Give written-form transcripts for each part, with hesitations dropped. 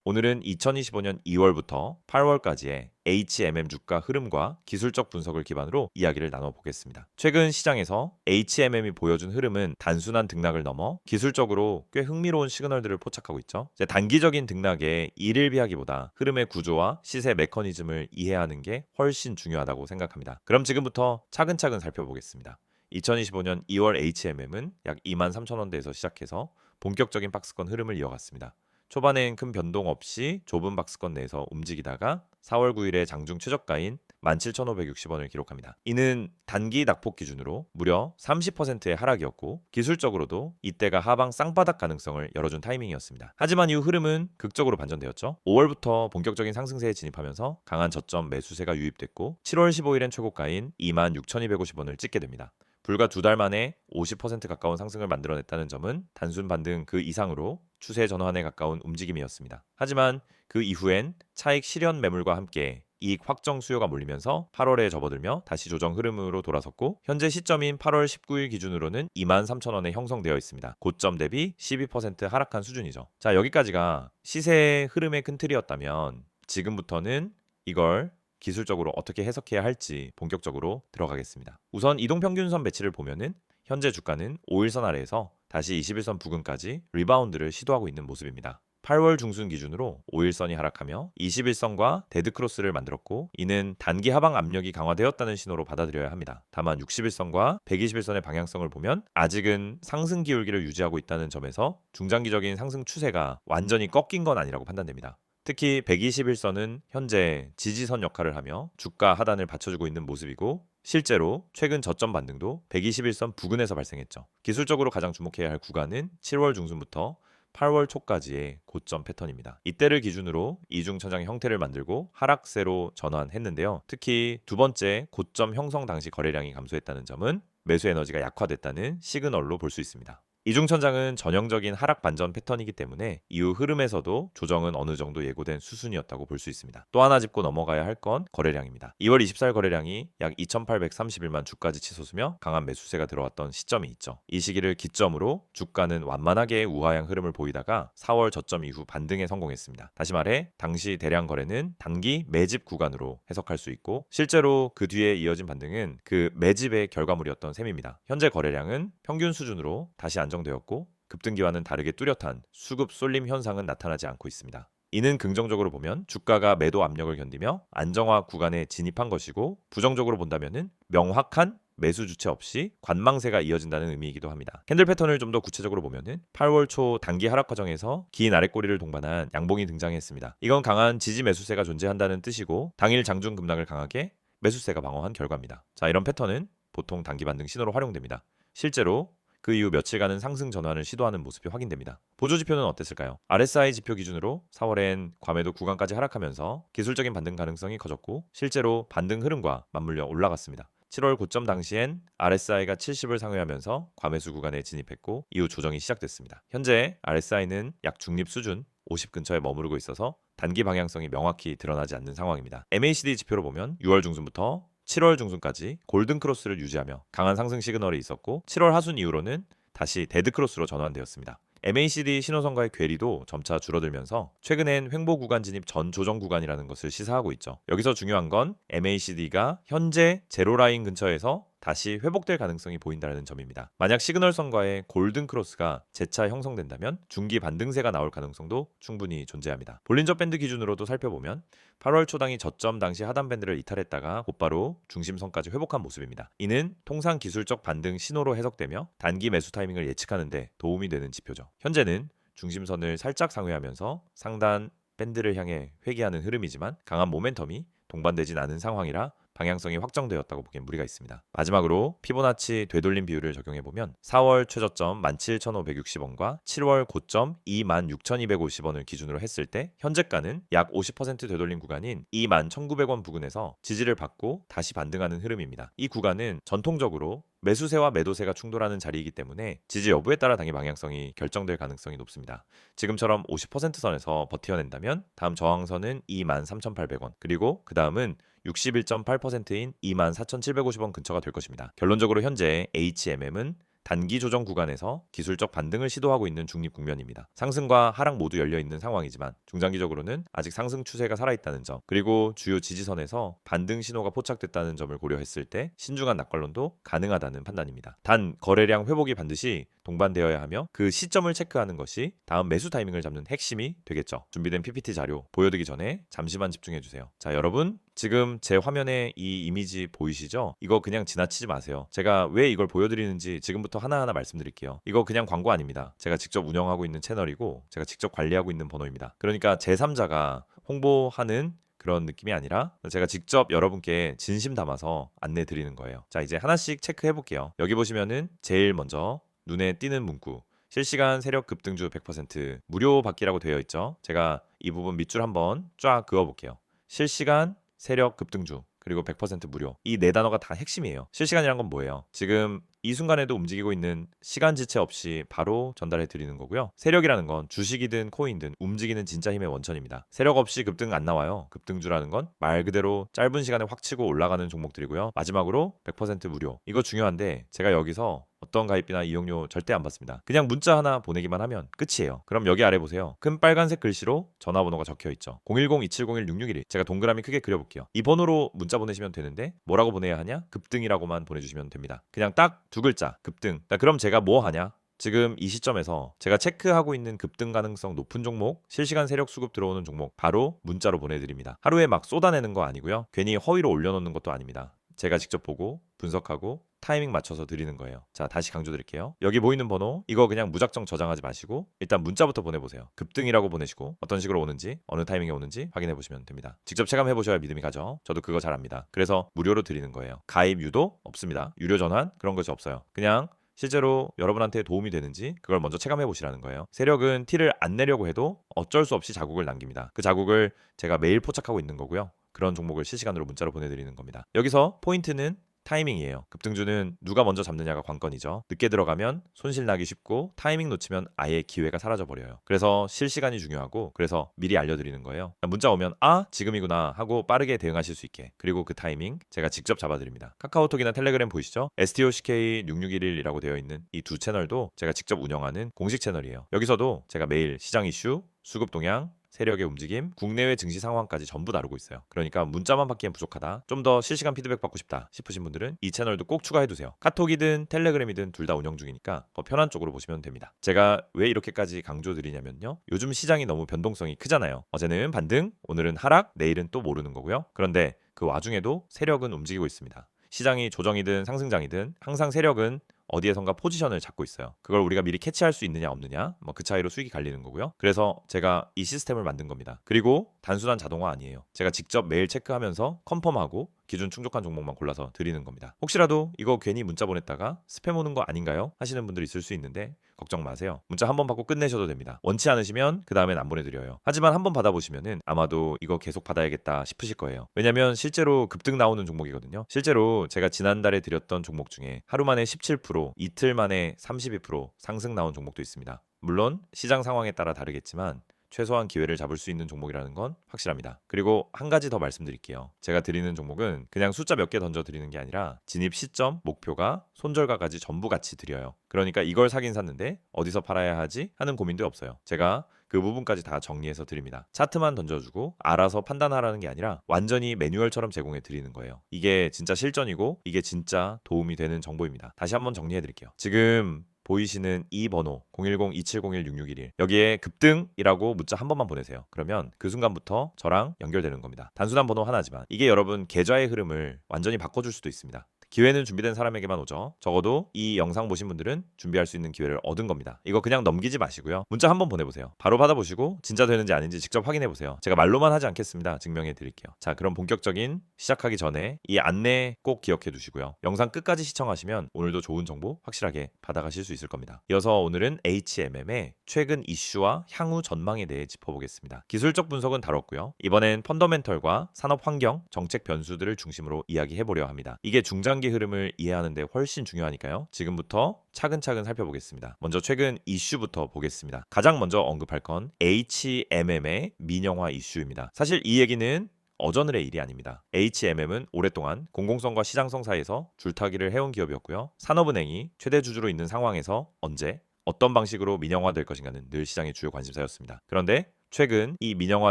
오늘은 2025년 2월부터 8월까지의 HMM 주가 흐름과 기술적 분석을 기반으로 이야기를 나눠보겠습니다. 최근 시장에서 HMM이 보여준 흐름은 단순한 등락을 넘어 기술적으로 꽤 흥미로운 시그널들을 포착하고 있죠. 단기적인 등락에 이를 비하기보다 흐름의 구조와 시세 메커니즘을 이해하는 게 훨씬 중요하다고 생각합니다. 그럼 지금부터 차근차근 살펴보겠습니다. 2025년 2월 HMM은 약 23,000원대에서 시작해서 본격적인 박스권 흐름을 이어갔습니다. 초반엔 큰 변동 없이 좁은 박스권 내에서 움직이다가 4월 9일에 장중 최저가인 17,560원을 기록합니다. 이는 단기 낙폭 기준으로 무려 30%의 하락이었고 기술적으로도 이때가 하방 쌍바닥 가능성을 열어준 타이밍이었습니다. 하지만 이후 흐름은 극적으로 반전되었죠. 5월부터 본격적인 상승세에 진입하면서 강한 저점 매수세가 유입됐고 7월 15일엔 최고가인 26,250원을 찍게 됩니다. 불과 2달 만에 50% 가까운 상승을 만들어냈다는 점은 단순 반등 그 이상으로 추세 전환에 가까운 움직임이었습니다. 하지만 그 이후엔 차익 실현 매물과 함께 이익 확정 수요가 몰리면서 8월에 접어들며 다시 조정 흐름으로 돌아섰고 현재 시점인 8월 19일 기준으로는 23,000원에 형성되어 있습니다. 고점 대비 12% 하락한 수준이죠. 자, 여기까지가 시세의 흐름의 큰 틀이었다면 지금부터는 이걸 기술적으로 어떻게 해석해야 할지 본격적으로 들어가겠습니다. 우선 이동평균선 배치를 보면은 현재 주가는 5일선 아래에서 다시 21선 부근까지 리바운드를 시도하고 있는 모습입니다. 8월 중순 기준으로 5일선이 하락하며 21선과 데드크로스를 만들었고 이는 단기 하방 압력이 강화되었다는 신호로 받아들여야 합니다. 다만 61선과 121선의 방향성을 보면 아직은 상승 기울기를 유지하고 있다는 점에서 중장기적인 상승 추세가 완전히 꺾인 건 아니라고 판단됩니다. 특히 121선은 현재 지지선 역할을 하며 주가 하단을 받쳐주고 있는 모습이고 실제로 최근 저점 반등도 121선 부근에서 발생했죠. 기술적으로 가장 주목해야 할 구간은 7월 중순부터 8월 초까지의 고점 패턴입니다. 이때를 기준으로 이중천장의 형태를 만들고 하락세로 전환했는데요. 특히 두 번째 고점 형성 당시 거래량이 감소했다는 점은 매수 에너지가 약화됐다는 시그널로 볼 수 있습니다. 이중천장은 전형적인 하락 반전 패턴이기 때문에 이후 흐름에서도 조정은 어느 정도 예고된 수순이었다고 볼 수 있습니다. 또 하나 짚고 넘어가야 할 건 거래량입니다. 2월 24일 거래량이 약 2,831만 주까지 치솟으며 강한 매수세가 들어왔던 시점이 있죠. 이 시기를 기점으로 주가는 완만하게 우하향 흐름을 보이다가 4월 저점 이후 반등에 성공했습니다. 다시 말해 당시 대량 거래는 단기 매집 구간으로 해석할 수 있고 실제로 그 뒤에 이어진 반등은 그 매집의 결과물이었던 셈입니다. 현재 거래량은 평균 수준으로 다시 안정되었고 급등기와는 다르게 뚜렷한 수급 쏠림 현상은 나타나지 않고 있습니다. 이는 긍정적으로 보면 주가가 매도 압력을 견디며 안정화 구간에 진입한 것이고 부정적으로 본다면은 명확한 매수 주체 없이 관망세가 이어진다는 의미이기도 합니다. 캔들 패턴을 좀 더 구체적으로 보면은 8월 초 단기 하락 과정에서 긴 아랫꼬리를 동반한 양봉이 등장했습니다. 이건 강한 지지 매수세가 존재한다는 뜻이고 당일 장중 급락을 강하게 매수세가 방어한 결과입니다. 자, 이런 패턴은 보통 단기 반등 신호로 활용됩니다. 실제로 그 이후 며칠간은 상승 전환을 시도하는 모습이 확인됩니다. 보조 지표는 어땠을까요? RSI 지표 기준으로 4월엔 과매도 구간까지 하락하면서 기술적인 반등 가능성이 커졌고 실제로 반등 흐름과 맞물려 올라갔습니다. 7월 고점 당시엔 RSI가 70을 상회하면서 과매수 구간에 진입했고 이후 조정이 시작됐습니다. 현재 RSI는 약 중립 수준 50 근처에 머무르고 있어서 단기 방향성이 명확히 드러나지 않는 상황입니다. MACD 지표로 보면 6월 중순부터 7월 중순까지 골든 크로스를 유지하며 강한 상승 시그널이 있었고 7월 하순 이후로는 다시 데드 크로스로 전환되었습니다. MACD 신호선과의 괴리도 점차 줄어들면서 최근엔 횡보 구간 진입 전 조정 구간이라는 것을 시사하고 있죠. 여기서 중요한 건 MACD가 현재 제로라인 근처에서 다시 회복될 가능성이 보인다는 점입니다. 만약 시그널선과의 골든 크로스가 재차 형성된다면 중기 반등세가 나올 가능성도 충분히 존재합니다. 볼린저 밴드 기준으로도 살펴보면 8월 초당이 저점 당시 하단 밴드를 이탈했다가 곧바로 중심선까지 회복한 모습입니다. 이는 통상 기술적 반등 신호로 해석되며 단기 매수 타이밍을 예측하는 데 도움이 되는 지표죠. 현재는 중심선을 살짝 상회하면서 상단 밴드를 향해 회귀하는 흐름이지만 강한 모멘텀이 동반되진 않은 상황이라 방향성이 확정되었다고 보기엔 무리가 있습니다. 마지막으로 피보나치 되돌림 비율을 적용해보면 4월 최저점 17,560원과 7월 고점 26,250원을 기준으로 했을 때 현재가는 약 50% 되돌림 구간인 21,900원 부근에서 지지를 받고 다시 반등하는 흐름입니다. 이 구간은 전통적으로 매수세와 매도세가 충돌하는 자리이기 때문에 지지 여부에 따라 당의 방향성이 결정될 가능성이 높습니다. 지금처럼 50% 선에서 버텨낸다면 다음 저항선은 23,800원 그리고 그 다음은 61.8%인 24,750원 근처가 될 것입니다. 결론적으로 현재 HMM은 단기 조정 구간에서 기술적 반등을 시도하고 있는 중립 국면입니다. 상승과 하락 모두 열려 있는 상황이지만 중장기적으로는 아직 상승 추세가 살아있다는 점, 그리고 주요 지지선에서 반등 신호가 포착됐다는 점을 고려했을 때 신중한 낙관론도 가능하다는 판단입니다. 단 거래량 회복이 반드시 동반되어야 하며 그 시점을 체크하는 것이 다음 매수 타이밍을 잡는 핵심이 되겠죠. 준비된 PPT 자료 보여드리기 전에 잠시만 집중해 주세요. 자, 여러분 지금 제 화면에 이 이미지 보이시죠? 이거 그냥 지나치지 마세요. 제가 왜 이걸 보여드리는지 지금부터 하나하나 말씀드릴게요. 이거 그냥 광고 아닙니다. 제가 직접 운영하고 있는 채널이고 제가 직접 관리하고 있는 번호입니다. 그러니까 제3자가 홍보하는 그런 느낌이 아니라 제가 직접 여러분께 진심 담아서 안내 드리는 거예요. 자, 이제 하나씩 체크해 볼게요. 여기 보시면은 제일 먼저 눈에 띄는 문구, 실시간 세력 급등주 100% 무료 받기라고 되어 있죠. 제가 이 부분 밑줄 한번 쫙 그어 볼게요. 실시간 세력 급등주 그리고 100% 무료. 이 네 단어가 다 핵심이에요. 실시간이란 건 뭐예요? 지금 이 순간에도 움직이고 있는 시간 지체 없이 바로 전달해 드리는 거고요. 세력이라는 건 주식이든 코인든 움직이는 진짜 힘의 원천입니다. 세력 없이 급등 안 나와요. 급등주라는 건 말 그대로 짧은 시간에 확 치고 올라가는 종목들이고요. 마지막으로 100% 무료. 이거 중요한데 제가 여기서 어떤 가입비나 이용료 절대 안 받습니다. 그냥 문자 하나 보내기만 하면 끝이에요. 그럼 여기 아래 보세요. 큰 빨간색 글씨로 전화번호가 적혀 있죠. 010-2701-6611. 제가 동그라미 크게 그려볼게요. 이 번호로 문자 보내시면 되는데 뭐라고 보내야 하냐? 급등이라고만 보내주시면 됩니다. 그냥 딱 두 글자 급등. 그럼 제가 뭐 하냐? 지금 이 시점에서 제가 체크하고 있는 급등 가능성 높은 종목, 실시간 세력 수급 들어오는 종목 바로 문자로 보내드립니다. 하루에 막 쏟아내는 거 아니고요. 괜히 허위로 올려놓는 것도 아닙니다. 제가 직접 보고 분석하고 타이밍 맞춰서 드리는 거예요. 자, 다시 강조드릴게요. 여기 보이는 번호 이거 그냥 무작정 저장하지 마시고 일단 문자부터 보내보세요. 급등이라고 보내시고 어떤 식으로 오는지 어느 타이밍에 오는지 확인해 보시면 됩니다. 직접 체감해 보셔야 믿음이 가죠. 저도 그거 잘 압니다. 그래서 무료로 드리는 거예요. 가입 유도 없습니다. 유료 전환 그런 것이 없어요. 그냥 실제로 여러분한테 도움이 되는지 그걸 먼저 체감해 보시라는 거예요. 세력은 티를 안 내려고 해도 어쩔 수 없이 자국을 남깁니다. 그 자국을 제가 매일 포착하고 있는 거고요. 그런 종목을 실시간으로 문자로 보내드리는 겁니다. 여기서 포인트는 타이밍이에요. 급등주는 누가 먼저 잡느냐가 관건이죠. 늦게 들어가면 손실 나기 쉽고 타이밍 놓치면 아예 기회가 사라져 버려요. 그래서 실시간이 중요하고 그래서 미리 알려드리는 거예요. 문자 오면 아 지금이구나 하고 빠르게 대응하실 수 있게. 그리고 그 타이밍 제가 직접 잡아드립니다. 카카오톡이나 텔레그램 보이시죠? STOCK6611이라고 되어 있는 이 두 채널도 제가 직접 운영하는 공식 채널이에요. 여기서도 제가 매일 시장 이슈, 수급 동향, 세력의 움직임, 국내외 증시 상황까지 전부 다루고 있어요. 그러니까 문자만 받기엔 부족하다. 좀 더 실시간 피드백 받고 싶다 싶으신 분들은 이 채널도 꼭 추가해두세요. 카톡이든 텔레그램이든 둘 다 운영 중이니까 더 편한 쪽으로 보시면 됩니다. 제가 왜 이렇게까지 강조드리냐면요. 요즘 시장이 너무 변동성이 크잖아요. 어제는 반등, 오늘은 하락, 내일은 또 모르는 거고요. 그런데 그 와중에도 세력은 움직이고 있습니다. 시장이 조정이든 상승장이든 항상 세력은 어디에선가 포지션을 잡고 있어요. 그걸 우리가 미리 캐치할 수 있느냐 없느냐 뭐 그 차이로 수익이 갈리는 거고요. 그래서 제가 이 시스템을 만든 겁니다. 그리고 단순한 자동화 아니에요. 제가 직접 매일 체크하면서 컨펌하고 기준 충족한 종목만 골라서 드리는 겁니다. 혹시라도 이거 괜히 문자 보냈다가 스팸 오는 거 아닌가요? 하시는 분들 있을 수 있는데 걱정 마세요. 문자 한 번 받고 끝내셔도 됩니다. 원치 않으시면 그 다음엔 안 보내드려요. 하지만 한 번 받아보시면은 아마도 이거 계속 받아야겠다 싶으실 거예요. 왜냐면 실제로 급등 나오는 종목이거든요. 실제로 제가 지난달에 드렸던 종목 중에 하루 만에 17%, 이틀 만에 32% 상승 나온 종목도 있습니다. 물론 시장 상황에 따라 다르겠지만 최소한 기회를 잡을 수 있는 종목이라는 건 확실합니다. 그리고 한 가지 더 말씀드릴게요. 제가 드리는 종목은 그냥 숫자 몇 개 던져 드리는 게 아니라 진입 시점, 목표가 손절가까지 전부 같이 드려요. 그러니까 이걸 사긴 샀는데 어디서 팔아야 하지 하는 고민도 없어요. 제가 그 부분까지 다 정리해서 드립니다. 차트만 던져주고 알아서 판단하라는 게 아니라 완전히 매뉴얼처럼 제공해 드리는 거예요. 이게 진짜 실전이고 이게 진짜 도움이 되는 정보입니다. 다시 한번 정리해 드릴게요. 지금 보이시는 이 번호 010-2701-6611 여기에 급등이라고 문자 한 번만 보내세요. 그러면 그 순간부터 저랑 연결되는 겁니다. 단순한 번호 하나지만 이게 여러분 계좌의 흐름을 완전히 바꿔줄 수도 있습니다. 기회는 준비된 사람에게만 오죠. 적어도 이 영상 보신 분들은 준비할 수 있는 기회를 얻은 겁니다. 이거 그냥 넘기지 마시고요. 문자 한번 보내보세요. 바로 받아보시고 진짜 되는지 아닌지 직접 확인해보세요. 제가 말로만 하지 않겠습니다. 증명해 드릴게요. 자, 그럼 본격적인 시작하기 전에 이 안내 꼭 기억해 두시고요. 영상 끝까지 시청하시면 오늘도 좋은 정보 확실하게 받아가실 수 있을 겁니다. 이어서 오늘은 HMM의 최근 이슈와 향후 전망에 대해 짚어보겠습니다. 기술적 분석은 다뤘고요. 이번엔 펀더멘털과 산업 환경, 정책 변수들을 중심으로 이야기해보려 합니다. 이게 중장기 흐름을 이해하는 데 훨씬 중요하니까요. 지금부터 차근차근 살펴보겠습니다. 먼저 최근 이슈부터 보겠습니다. 가장 먼저 언급할 건 HMM의 민영화 이슈입니다. 사실 이 얘기는 어전을의 일이 아닙니다. HMM은 오랫동안 공공성과 시장성 사이에서 줄타기를 해온 기업이었고요. 산업은행이 최대 주주로 있는 상황에서 언제 어떤 방식으로 민영화될 것인가는 늘 시장의 주요 관심사였습니다. 그런데 최근 이 민영화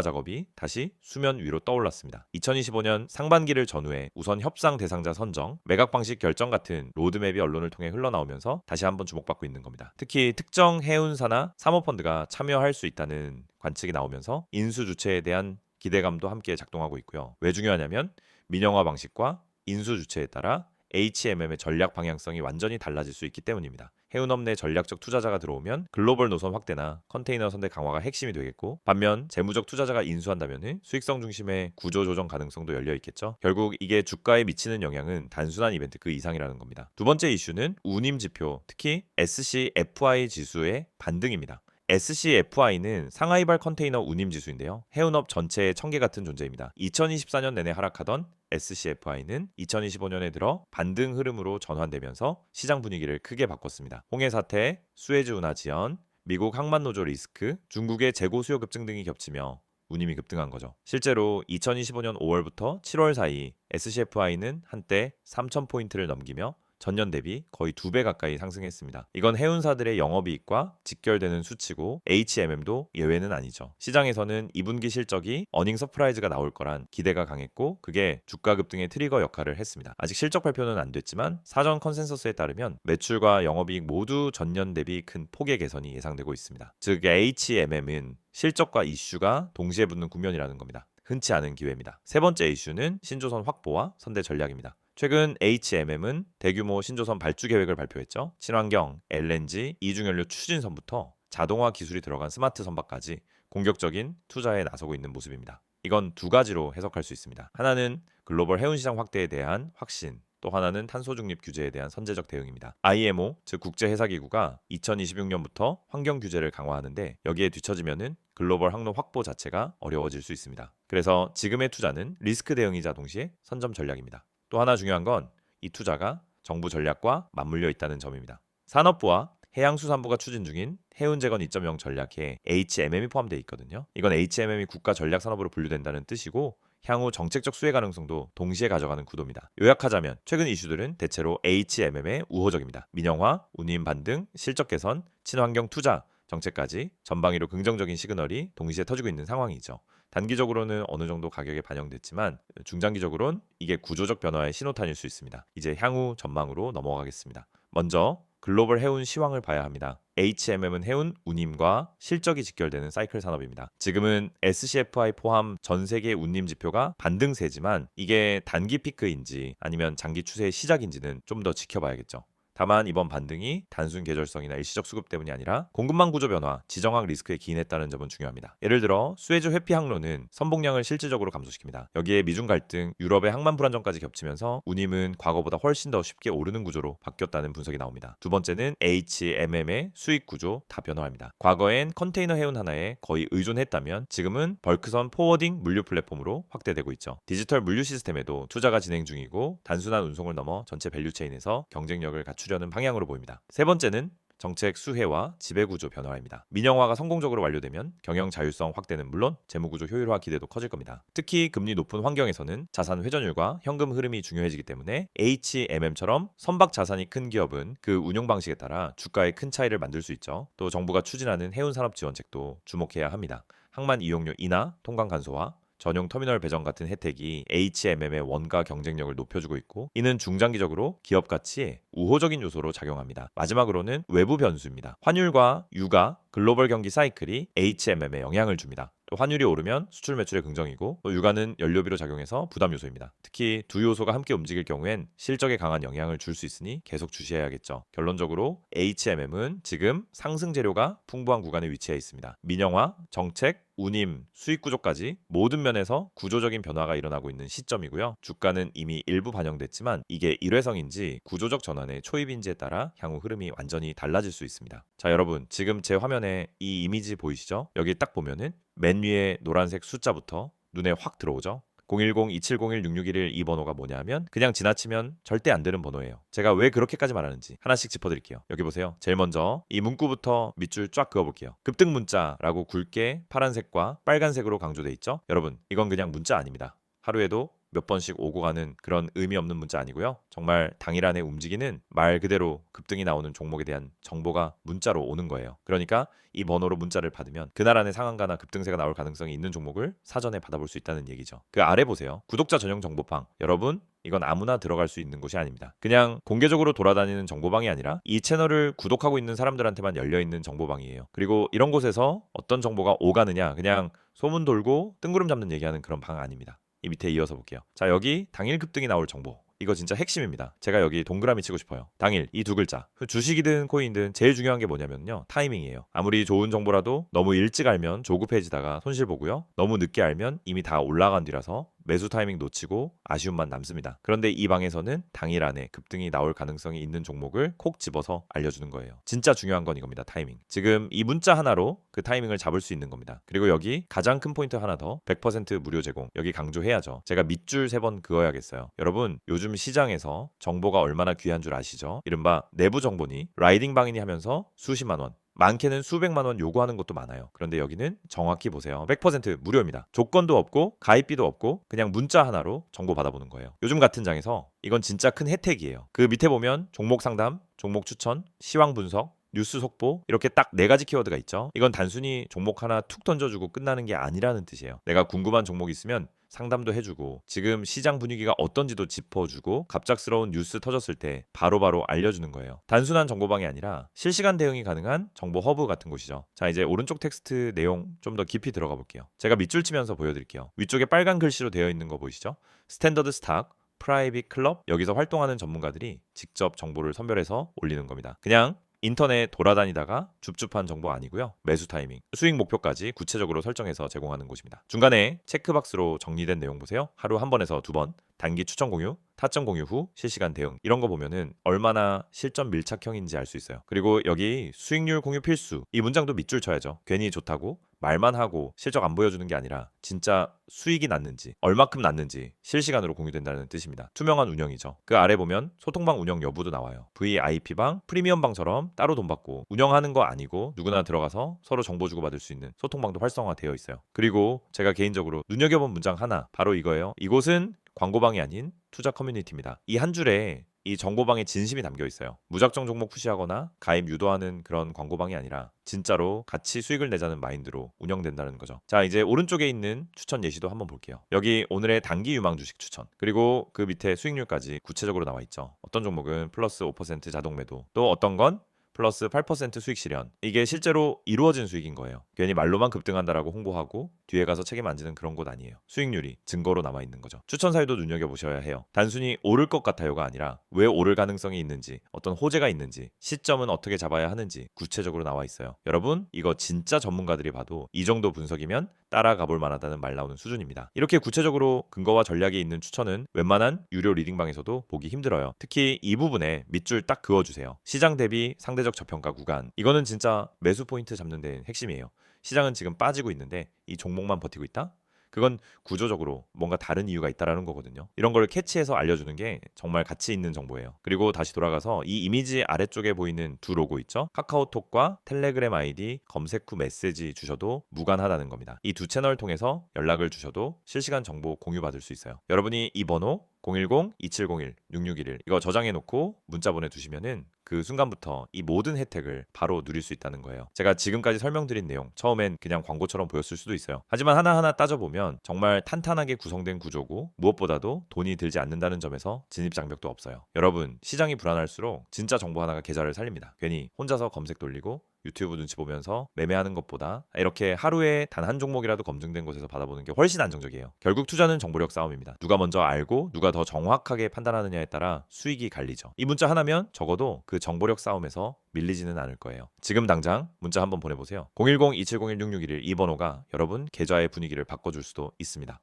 작업이 다시 수면 위로 떠올랐습니다. 2025년 상반기를 전후해 우선 협상 대상자 선정, 매각 방식 결정 같은 로드맵이 언론을 통해 흘러나오면서 다시 한번 주목받고 있는 겁니다. 특히 특정 해운사나 사모펀드가 참여할 수 있다는 관측이 나오면서 인수 주체에 대한 기대감도 함께 작동하고 있고요. 왜 중요하냐면 민영화 방식과 인수 주체에 따라 HMM의 전략 방향성이 완전히 달라질 수 있기 때문입니다. 해운업 내 전략적 투자자가 들어오면 글로벌 노선 확대나 컨테이너 선대 강화가 핵심이 되겠고, 반면 재무적 투자자가 인수한다면 수익성 중심의 구조 조정 가능성도 열려 있겠죠. 결국 이게 주가에 미치는 영향은 단순한 이벤트 그 이상이라는 겁니다. 두 번째 이슈는 운임 지표, 특히 SCFI 지수의 반등입니다. SCFI는 상하이발 컨테이너 운임 지수인데요. 해운업 전체의 청계 같은 존재입니다. 2024년 내내 하락하던 SCFI는 2025년에 들어 반등 흐름으로 전환되면서 시장 분위기를 크게 바꿨습니다. 홍해 사태, 수에즈 운하 지연, 미국 항만 노조 리스크, 중국의 재고 수요 급증 등이 겹치며 운임이 급등한 거죠. 실제로 2025년 5월부터 7월 사이 SCFI는 한때 3,000포인트를 넘기며 전년 대비 거의 2배 가까이 상승했습니다. 이건 해운사들의 영업이익과 직결되는 수치고 HMM도 예외는 아니죠. 시장에서는 2분기 실적이 어닝 서프라이즈가 나올 거란 기대가 강했고, 그게 주가 급등의 트리거 역할을 했습니다. 아직 실적 발표는 안 됐지만 사전 컨센서스에 따르면 매출과 영업이익 모두 전년 대비 큰 폭의 개선이 예상되고 있습니다. 즉 HMM은 실적과 이슈가 동시에 붙는 국면이라는 겁니다. 흔치 않은 기회입니다. 세 번째 이슈는 신조선 확보와 선대 전략입니다. 최근 HMM은 대규모 신조선 발주 계획을 발표했죠. 친환경, LNG, 이중연료 추진선부터 자동화 기술이 들어간 스마트 선박까지 공격적인 투자에 나서고 있는 모습입니다. 이건 두 가지로 해석할 수 있습니다. 하나는 글로벌 해운시장 확대에 대한 확신, 또 하나는 탄소 중립 규제에 대한 선제적 대응입니다. IMO, 즉 국제해사기구가 2026년부터 환경 규제를 강화하는데, 여기에 뒤처지면은 글로벌 항로 확보 자체가 어려워질 수 있습니다. 그래서 지금의 투자는 리스크 대응이자 동시에 선점 전략입니다. 또 하나 중요한 건 이 투자가 정부 전략과 맞물려 있다는 점입니다. 산업부와 해양수산부가 추진 중인 해운재건 2.0 전략에 HMM이 포함되어 있거든요. 이건 HMM이 국가 전략 산업으로 분류된다는 뜻이고, 향후 정책적 수혜 가능성도 동시에 가져가는 구도입니다. 요약하자면 최근 이슈들은 대체로 HMM에 우호적입니다. 민영화, 운임 반등, 실적 개선, 친환경 투자 정책까지 전방위로 긍정적인 시그널이 동시에 터지고 있는 상황이죠. 단기적으로는 어느 정도 가격에 반영됐지만 중장기적으로는 이게 구조적 변화의 신호탄일 수 있습니다. 이제 향후 전망으로 넘어가겠습니다. 먼저 글로벌 해운 시황을 봐야 합니다. HMM은 해운 운임과 실적이 직결되는 사이클 산업입니다. 지금은 SCFI 포함 전 세계 운임 지표가 반등세지만 이게 단기 피크인지 아니면 장기 추세의 시작인지는 좀 더 지켜봐야겠죠. 다만 이번 반등이 단순 계절성이나 일시적 수급 때문이 아니라 공급망 구조 변화, 지정학 리스크에 기인했다는 점은 중요합니다. 예를 들어 수에즈 회피 항로는 선봉량을 실질적으로 감소시킵니다. 여기에 미중 갈등, 유럽의 항만 불안정까지 겹치면서 운임은 과거보다 훨씬 더 쉽게 오르는 구조로 바뀌었다는 분석이 나옵니다. 두 번째는 HMM의 수익 구조 다 변화합니다. 과거엔 컨테이너 해운 하나에 거의 의존했다면 지금은 벌크선 포워딩 물류 플랫폼으로 확대되고 있죠. 디지털 물류 시스템에도 투자가 진행 중이고, 단순한 운송을 넘어 전체 밸류체인에서 경쟁력을 갖추려는 방향으로 보입니다. 세 번째는 정책 수혜와 지배구조 변화입니다. 민영화가 성공적으로 완료되면 경영 자율성 확대는 물론 재무구조 효율화 기대도 커질 겁니다. 특히 금리 높은 환경에서는 자산 회전율과 현금 흐름이 중요해지기 때문에 HMM처럼 선박 자산이 큰 기업은 그 운용 방식에 따라 주가에 큰 차이를 만들 수 있죠. 또 정부가 추진하는 해운산업 지원책도 주목해야 합니다. 항만 이용료 인하, 통관 간소화, 전용 터미널 배정 같은 혜택이 HMM의 원가 경쟁력을 높여주고 있고, 이는 중장기적으로 기업 가치에 우호적인 요소로 작용합니다. 마지막으로는 외부 변수입니다. 환율과 유가, 글로벌 경기 사이클이 HMM에 영향을 줍니다. 또 환율이 오르면 수출 매출에 긍정이고, 또 유가는 연료비로 작용해서 부담 요소입니다. 특히 두 요소가 함께 움직일 경우엔 실적에 강한 영향을 줄 수 있으니 계속 주시해야겠죠. 결론적으로 HMM은 지금 상승 재료가 풍부한 구간에 위치해 있습니다. 민영화, 정책, 운임, 수익 구조까지 모든 면에서 구조적인 변화가 일어나고 있는 시점이고요. 주가는 이미 일부 반영됐지만 이게 일회성인지 구조적 전환의 초입인지에 따라 향후 흐름이 완전히 달라질 수 있습니다. 자, 여러분, 지금 제 화면에 이 이미지 보이시죠? 여기 딱 보면은 맨 위에 노란색 숫자부터 눈에 확 들어오죠? 010-2701-6611 이 번호가 뭐냐면 그냥 지나치면 절대 안 되는 번호예요. 제가 왜 그렇게까지 말하는지 하나씩 짚어드릴게요. 여기 보세요. 제일 먼저 이 문구부터 밑줄 쫙 그어볼게요. 급등 문자라고 굵게 파란색과 빨간색으로 강조돼 있죠? 여러분, 이건 그냥 문자 아닙니다. 하루에도 몇 번씩 오고 가는 그런 의미 없는 문자 아니고요. 정말 당일 안에 움직이는 말 그대로 급등이 나오는 종목에 대한 정보가 문자로 오는 거예요. 그러니까 이 번호로 문자를 받으면 그날 안에 상한가나 급등세가 나올 가능성이 있는 종목을 사전에 받아볼 수 있다는 얘기죠. 그 아래 보세요. 구독자 전용 정보방. 여러분, 이건 아무나 들어갈 수 있는 곳이 아닙니다. 그냥 공개적으로 돌아다니는 정보방이 아니라 이 채널을 구독하고 있는 사람들한테만 열려있는 정보방이에요. 그리고 이런 곳에서 어떤 정보가 오가느냐, 그냥 소문 돌고 뜬구름 잡는 얘기하는 그런 방 아닙니다. 이 밑에 이어서 볼게요. 자, 여기 당일 급등이 나올 정보. 이거 진짜 핵심입니다. 제가 여기 동그라미 치고 싶어요. 당일 이 두 글자. 주식이든 코인이든 제일 중요한 게 뭐냐면요. 타이밍이에요. 아무리 좋은 정보라도 너무 일찍 알면 조급해지다가 손실 보고요. 너무 늦게 알면 이미 다 올라간 뒤라서 매수 타이밍 놓치고 아쉬움만 남습니다. 그런데 이 방에서는 당일 안에 급등이 나올 가능성이 있는 종목을 콕 집어서 알려주는 거예요. 진짜 중요한 건 이겁니다. 타이밍. 지금 이 문자 하나로 그 타이밍을 잡을 수 있는 겁니다. 그리고 여기 가장 큰 포인트 하나 더, 100% 무료 제공. 여기 강조해야죠. 제가 밑줄 3번 그어야겠어요. 여러분, 요즘 시장에서 정보가 얼마나 귀한 줄 아시죠? 이른바 내부 정보니 라이딩 방이니 하면서 수십만 원, 많게는 수백만 원 요구하는 것도 많아요. 그런데 여기는 정확히 보세요. 100% 무료입니다. 조건도 없고 가입비도 없고 그냥 문자 하나로 정보 받아보는 거예요. 요즘 같은 장에서 이건 진짜 큰 혜택이에요. 그 밑에 보면 종목 상담, 종목 추천, 시황 분석, 뉴스 속보, 이렇게 딱 4가지 키워드가 있죠. 이건 단순히 종목 하나 툭 던져주고 끝나는 게 아니라는 뜻이에요. 내가 궁금한 종목 있으면 상담도 해주고 지금 시장 분위기가 어떤지도 짚어주고 갑작스러운 뉴스 터졌을 때 바로바로 알려주는 거예요. 단순한 정보방이 아니라 실시간 대응이 가능한 정보 허브 같은 곳이죠. 자, 이제 오른쪽 텍스트 내용 좀 더 깊이 들어가 볼게요. 제가 밑줄 치면서 보여드릴게요. 위쪽에 빨간 글씨로 되어 있는 거 보이시죠? 스탠더드 스탁, 프라이빗 클럽, 여기서 활동하는 전문가들이 직접 정보를 선별해서 올리는 겁니다. 그냥 인터넷 돌아다니다가 줍줍한 정보 아니고요. 매수 타이밍, 수익 목표까지 구체적으로 설정해서 제공하는 곳입니다. 중간에 체크박스로 정리된 내용 보세요. 하루 한 번에서 2번, 단기 추천 공유, 타점 공유 후 실시간 대응, 이런 거 보면은 얼마나 실전 밀착형인지 알 수 있어요. 그리고 여기 수익률 공유 필수, 이 문장도 밑줄 쳐야죠. 괜히 좋다고 말만 하고 실적 안 보여주는 게 아니라 진짜 수익이 났는지 얼마큼 났는지 실시간으로 공유된다는 뜻입니다. 투명한 운영이죠. 그 아래 보면 소통방 운영 여부도 나와요. VIP방, 프리미엄방처럼 따로 돈 받고 운영하는 거 아니고 누구나 들어가서 서로 정보 주고받을 수 있는 소통방도 활성화되어 있어요. 그리고 제가 개인적으로 눈여겨본 문장 하나, 바로 이거예요. 이곳은 광고방이 아닌 투자 커뮤니티입니다. 이 한 줄에 이 정보방에 진심이 담겨 있어요. 무작정 종목 푸시하거나 가입 유도하는 그런 광고방이 아니라 진짜로 같이 수익을 내자는 마인드로 운영된다는 거죠. 자, 이제 오른쪽에 있는 추천 예시도 한번 볼게요. 여기 오늘의 단기 유망 주식 추천, 그리고 그 밑에 수익률까지 구체적으로 나와 있죠. 어떤 종목은 플러스 5% 자동 매도, 또 어떤 건 플러스 8% 수익 실현. 이게 실제로 이루어진 수익인 거예요. 괜히 말로만 급등한다라고 홍보하고 뒤에 가서 책임 안 지는 그런 곳 아니에요. 수익률이 증거로 남아 있는 거죠. 추천 사유도 눈여겨보셔야 해요. 단순히 오를 것 같아요가 아니라 왜 오를 가능성이 있는지, 어떤 호재가 있는지, 시점은 어떻게 잡아야 하는지 구체적으로 나와 있어요. 여러분, 이거 진짜 전문가들이 봐도 이 정도 분석이면 따라가 볼 만하다는 말 나오는 수준입니다. 이렇게 구체적으로 근거와 전략이 있는 추천은 웬만한 유료 리딩방에서도 보기 힘들어요. 특히 이 부분에 밑줄 딱 그어주세요. 시장 대비 상대적 저평가 구간. 이거는 진짜 매수 포인트 잡는 데는 핵심이에요. 시장은 지금 빠지고 있는데 이 종목만 버티고 있다? 그건 구조적으로 뭔가 다른 이유가 있다라는 거거든요. 이런 걸 캐치해서 알려주는 게 정말 가치 있는 정보예요. 그리고 다시 돌아가서 이 이미지 아래쪽에 보이는 두 로고 있죠? 카카오톡과 텔레그램 아이디 검색 후 메시지 주셔도 무관하다는 겁니다. 이 두 채널 통해서 연락을 주셔도 실시간 정보 공유받을 수 있어요. 여러분이 이 번호 010-2701-6611 이거 저장해 놓고 문자 보내두시면은 그 순간부터 이 모든 혜택을 바로 누릴 수 있다는 거예요. 제가 지금까지 설명드린 내용 처음엔 그냥 광고처럼 보였을 수도 있어요. 하지만 하나하나 따져보면 정말 탄탄하게 구성된 구조고 무엇보다도 돈이 들지 않는다는 점에서 진입장벽도 없어요. 여러분, 시장이 불안할수록 진짜 정보 하나가 계좌를 살립니다. 괜히 혼자서 검색 돌리고 유튜브 눈치 보면서 매매하는 것보다 이렇게 하루에 단 한 종목이라도 검증된 곳에서 받아보는 게 훨씬 안정적이에요. 결국 투자는 정보력 싸움입니다. 누가 먼저 알고 누가 더 정확하게 판단하느냐에 따라 수익이 갈리죠. 이 문자 하나면 적어도 그 정보력 싸움에서 밀리지는 않을 거예요. 지금 당장 문자 한번 보내보세요. 010-2701-6611 이 번호가 여러분 계좌의 분위기를 바꿔줄 수도 있습니다.